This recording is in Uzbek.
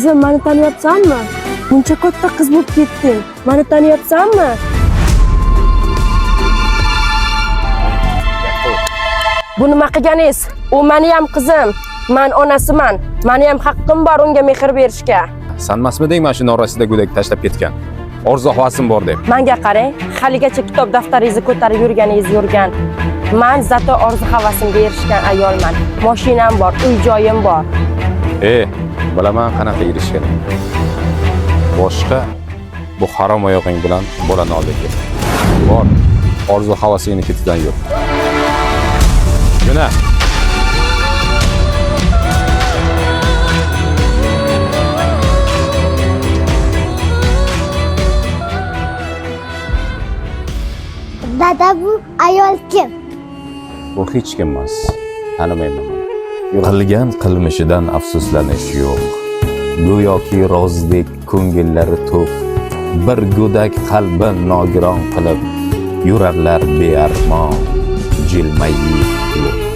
Qizim, meni taniyapsanmi? Buncha katta qiz bo'lib ketding. Meni taniyapsanmi? Bu nima qilganingiz? U meni ham qizim. Men onasiman. Meni ham haqqim bor unga mehr berishga. Sanmasmiding mana shu norasida go'dak tashlab ketgan? Orzu havasim bor deb. Menga qarang, haligacha kitob daftaringizni ko'tarib yurganingiz yurgan. Men zato orzu havasimga erishgan ayolman. Mashinam bor, uy-joyim bor. Bilaman qanaqa erishgan. Boshqa bu harom oyog'ing bilan bolani olib ket. Bor, orzu havasingni ketidan yo'q. Shuna. Dada, bu ayol kim? Bu hech kim emas. Tanimayman. Qilgan qilmishidan afsuslanish yo'q. Go'yoki rozdek ko'ngillari to'q. Bir go'dak qalbin nogiron qilib yurarlar bearmon, jilmayib kulib.